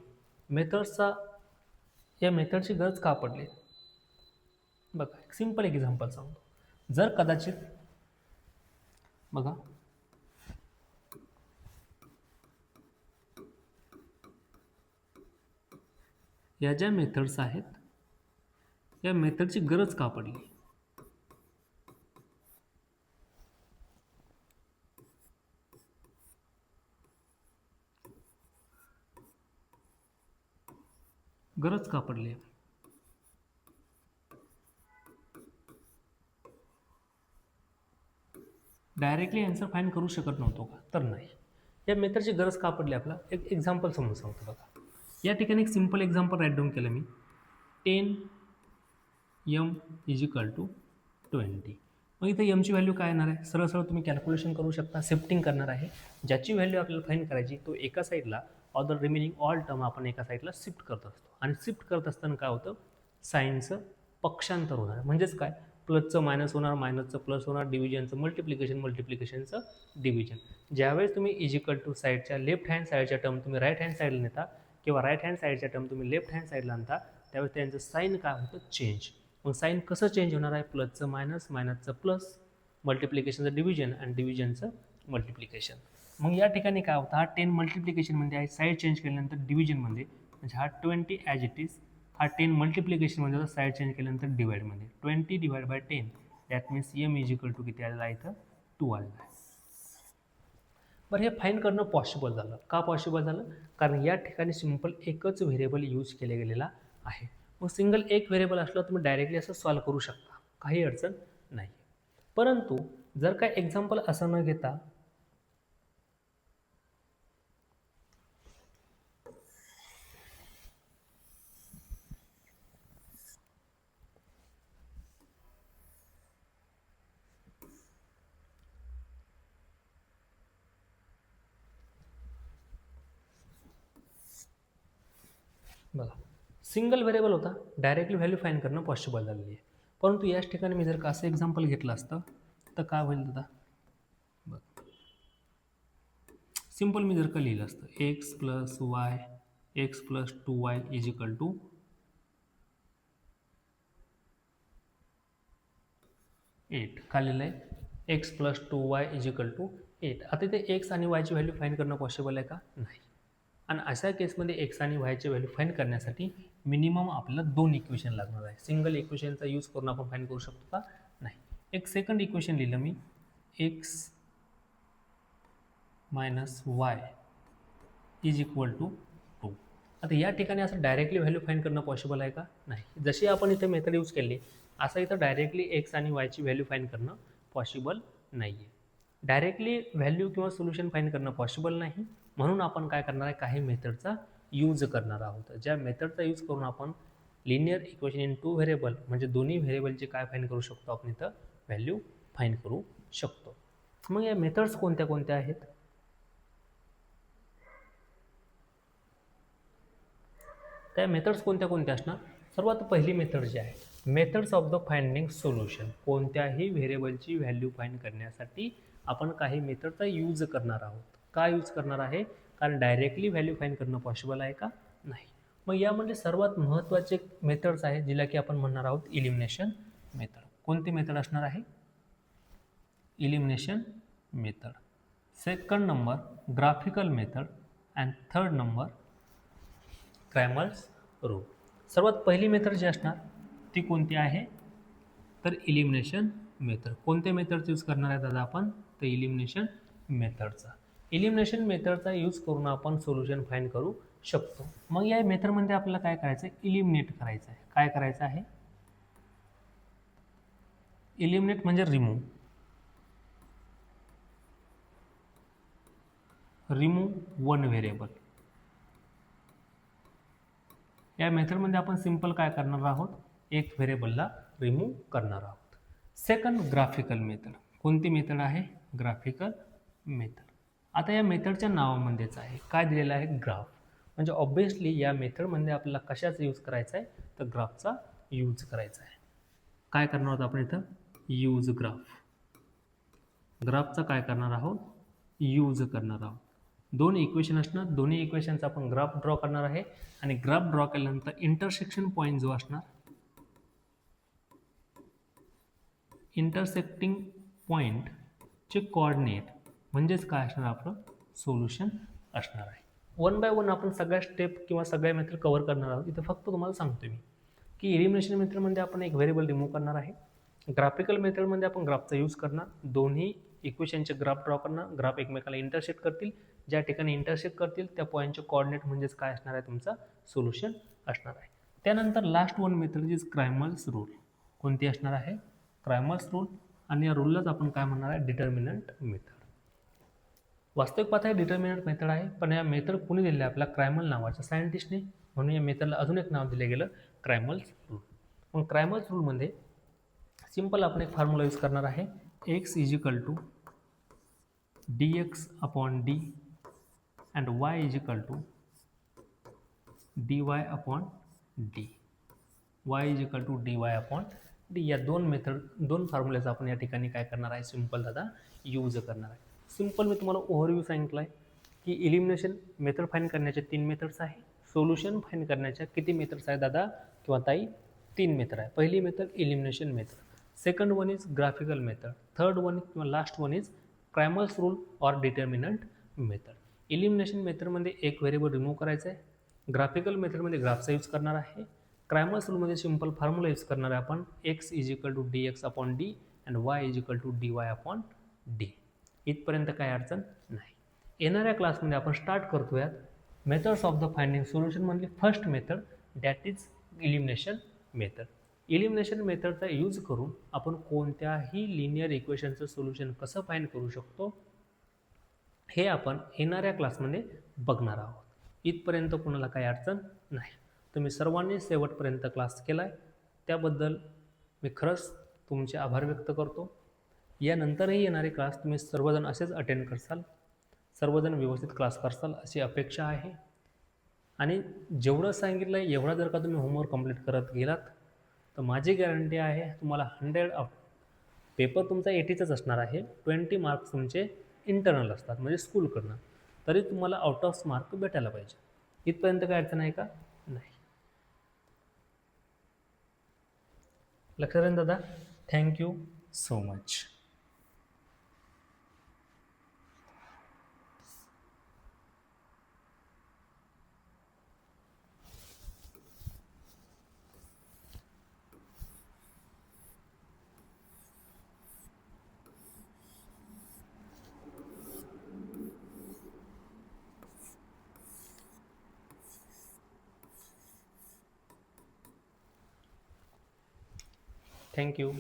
या मेथडची गरज का पडली? बघा, एक सिंपल एक्झाम्पल सांगतो. जर कदाचित बघा, या ज्या मेथड्स आहेत या मेथडची गरज का पडली? गरज का पडली आहे? डायरेक्टली आन्सर फाईंड करू शकत नव्हतो का? तर नाही. या मेथडची गरज का पडली आपला? एक एक्झाम्पल समजून सांगतो बघा. या ठिकाणी एक सिंपल एक्झाम्पल राईट डाऊन केलं मी. 10m = 20. मग इथं एमची व्हॅल्यू काय येणार आहे? सरळ सरळ तुम्ही कॅल्क्युलेशन करू शकता. शिफ्टिंग करणार आहे. ज्याची व्हॅल्यू आपल्याला फाईंड करायची तो एका साईडला, or the remaining all term आपण एका साईडला शिफ्ट करत असतो. आणि शिफ्ट करत असताना काय होतं, साईनचं पक्षांतर होणार. म्हणजेच काय, प्लसचं मायनस होणार, मायनसचं प्लस होणार, डिव्हिजनचं मल्टिप्लिकेशनचं डिव्हिजन. ज्यावेळेस तुम्ही = साईडच्या लेफ्ट हँड साईडच्या टर्म तुम्ही राईट हँड साईडला नेता किंवा राईट हँड साईडच्या टर्म तुम्ही लेफ्ट हँड साईडला आणता, त्यावेळेस त्यांचं साईन काय होतं, चेंज. मग साईन कसं चेंज होणार आहे? प्लसचं मायनस, मायनसचं प्लस, मल्टिप्लिकेशनचं डिव्हिजन आणि डिव्हिजनचं मल्टिप्लिकेशन. मग या ठिकाणी काय होतं, हा 10 मल्टिप्लिकेशनमध्ये आहे, साईड चेंज केल्यानंतर डिव्हिजनमध्ये, म्हणजे हा 20 ॲज इट इज. हा 10 मल्टिप्लिकेशनमध्ये होता, साईड चेंज केल्यानंतर डिवाइडमध्ये 20/10. दॅट मीन्स m = किती आलेला आहे इथं? 2 आलेला आहे. बरं, हे फाईंड करणं पॉसिबल झालं का? पॉसिबल झालं कारण या ठिकाणी सिंपल एकच व्हेरिएबल यूज केले गेलेला आहे. मग सिंगल एक व्हेरिएबल असलं तुम्ही डायरेक्टली असं सॉल्व करू शकता, काही अडचण नाही. परंतु जर काय एक्झाम्पल असं न घेता बघा, सिंगल व्हेरिएबल होता, डायरेक्टली व्हॅल्यू फाईंड करणं पॉसिबल झालेली आहे. परंतु याच ठिकाणी मी जर का असं एक्झाम्पल घेतलं असतं तर काय होईल दादा? बघ, सिंपल मी जर का लिहिलं असतं x + y x + 2y = 8 खालील आहे x plus 2y is equal to 8. आता इथे एक्स आणि वायची व्हॅल्यू फाईंड करणं पॉसिबल आहे का? नाही. आणि अशा केसमध्ये एक्स आणि वायची व्हॅल्यू फाईंड करण्यासाठी मिनिमम आपल्याला 2 इक्वेशन लागणार आहे. सिंगल इक्वेशनचा यूज करून आपण फाईंड करू शकतो का? नाही. एक सेकंड इक्वेशन लिहिलं मी, x minus y is equal to 2. आता या ठिकाणी असं डायरेक्टली व्हॅल्यू फाईंड करणं पॉसिबल आहे का? नाही. जशी आपण इथे मेथड यूज केली असं इथं डायरेक्टली एक्स आणि वायची व्हॅल्यू फाईंड करणं पॉसिबल नाही आहे. डायरेक्टली व्हॅल्यू किंवा सोल्युशन फाईंड करणं पॉसिबल नाही, म्हणून आपण काय करणार आहे, काही मेथडचा यूज करणार आहोत. ज्या मेथडचा यूज करून आपण लिनियर इक्वेशन इन 2 व्हेरिएबल म्हणजे दोन्ही व्हेरिएबलचे काय फाईंड करू शकतो, आपण इथं व्हॅल्यू फाईंड करू शकतो. मग या मेथड्स कोणत्या कोणत्या आहेत? त्या मेथड्स कोणत्या कोणत्या असणार? सर्वात पहिली मेथड जी आहे, methods of the finding solution. कोणत्याही व्हेरिएबलची व्हॅल्यू फाईंड करण्यासाठी आपण काही मेथडचा यूज करणार आहोत. का यूज करणार आहे? कारण डायरेक्टली व्हॅल्यू फाईंड करणं पॉसिबल आहे का? नाही. मग यामध्ये सर्वात महत्त्वाचे मेथड्स आहे जिला की आपण म्हणणार आहोत इलिमिनेशन मेथड. कोणती मेथड असणार आहे? Elimination method. Second number graphical method and third number Cramer's rule. सर्वात पहिली मेथड जी असणार ती कोणती आहे? तर इलिमिनेशन मेथड. कोणत्या मेथडचा यूज करणार आहे दादा आपण? तर इलिमिनेशन मेथडचा. इलिमिनेशन मेथडचा यूज करून आपण सोल्युशन फाईंड करू शकतो. मग या मेथडमध्ये आपल्याला काय करायचं आहे? इलिमिनेट करायचं आहे. काय करायचं आहे? इलिमिनेट म्हणजे रिमूव्ह. Remove one variable. या मेथडमध्ये आपण सिंपल काय करणार आहोत? एक व्हेरिएबलला रिमूव्ह करणार आहोत. Second graphical method. कोणती मेथड आहे? Graphical method. आता या मेथडच्या नावामध्येच आहे काय दिलेलं आहे? ग्राफ. म्हणजे ऑब्वियसली या मेथडमध्ये आपल्याला कशाचा यूज करायचा आहे? तर ग्राफचा यूज करायचा आहे. काय करणार आहोत आपण इथं? Use graph. ग्राफचा काय करणार आहोत? यूज करणार आहोत. दोन इक्वेशन असणार, दोन्ही इक्वेशनचा आपण ग्राफ ड्रॉ करणार आहे आणि ग्राफ ड्रॉ केल्यानंतर इंटरसेक्शन पॉईंट जो असणार, इंटरसेक्टिंग पॉईंटचे कोऑर्डिनेट म्हणजेच काय असणार? आपलं सोल्युशन असणार आहे. वन बाय वन आपण सगळ्या स्टेप किंवा सगळ्या मेथड कव्हर करणार आहोत. इथं फक्त तुम्हाला सांगतो मी की इलिमिनेशन मेथडमध्ये आपण एक व्हेरिएबल रिमूव्ह करणार आहे. ग्राफिकल मेथडमध्ये आपण ग्राफचा यूज करणार, दोन्ही इक्वेशनचे ग्राफ ड्रॉ करणार, ग्राफ एकमेकाला इंटरसेक्ट करतील, ज्या ठिकाणी इंटरसेक्ट करतील त्या पॉईंटचे कोऑर्डिनेट म्हणजेच काय असणार आहे? तुमचा सोल्युशन असणार आहे. त्यानंतर last one method is Cramer's rule. कोणती असणार आहे? Cramer's rule. आणि या रूललाच आपण काय म्हणणार आहे? Determinant method. वास्तविक पाहता हे डिटर्मिनंट मेथड आहे, पण या मेथड कोणी दिले? आपल्या क्रॅमल नावाच्या सायंटिस्टने. म्हणून या मेथडला अजून एक नाव दिलं गेलं, क्रॅमल्स रूल. मग क्रॅमल्स रूलमध्ये सिंपल आपण एक फॉर्म्युला यूज करणार आहे, x is equal to dx upon D and y is equal to dy upon D. y is equal to dy upon D. या दोन फॉर्म्युल्याचा आपण या ठिकाणी काय करणार आहे? सिंपल दादा यूज करणार आहे. सिंपल मी तुम्हाला ओव्हरव्ह्यू सांगितलं आहे की इलिमिनेशन मेथड फाईंड करण्याचे 3 मेथड्स आहे. सोल्युशन फाईंड करण्याच्या किती मेथड्स आहे दादा किंवा ताई? 3 मेथड आहे. पहिली method elimination method, second one is graphical method, third one किंवा last one is Cramer's rule or determinant method. Elimination मेथडमध्ये एक व्हेरिएबल रिमूव्ह करायचा आहे, ग्राफिकल मेथडमध्ये ग्राफचा यूज करणार आहे, क्रॅमर्स रूलमध्ये सिंपल फॉर्म्युला यूज करणार आहे आपण, x is equal to D x upon D and y is equal to D y upon D. इथपर्यंत काय अडचण नाही. येणाऱ्या क्लासमध्ये आपण स्टार्ट करूयात methods of the finding solution मधली first method, that is elimination method. Elimination मेथडचा यूज करून आपण कोणत्याही लिनियर इक्वेशनचं सोल्युशन कसं फाइंड करू शकतो हे आपण येणाऱ्या क्लासमध्ये बघणार आहोत. इथपर्यंत कोणाला काही अडचण नाही. तुम्ही सर्वांनी शेवटपर्यंत क्लास केला आहे त्याबद्दल मी खरंच तुमचे आभार व्यक्त करतो. यानंतरही येणारे क्लास तुम्ही सर्वजण असेच अटेंड करसाल, सर्वजण व्यवस्थित क्लास करसाल अशी अपेक्षा आहे. आणि जेवढं सांगितलं आहे एवढा जर का तुम्ही होमवर्क कंप्लीट करत गेलात तर माझी गॅरंटी आहे तुम्हाला 100 पेपर तुमचा 80चाच असणार आहे. 20 मार्क्स तुमचे इंटरनल असतात म्हणजे स्कूलकडनं, तरी तुम्हाला आउट ऑफ मार्क भेटायला पाहिजे. इथपर्यंत काय अडचण आहे का? नाही. लक्षात राहील दादा. थँक्यू. So much. थँक्यू.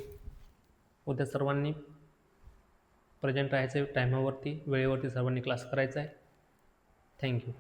उद्या सर्वांनी प्रेझेंट राहायचं, टायमावरती वेळेवरती सर्वांनी क्लास करायचा आहे. थँक्यू.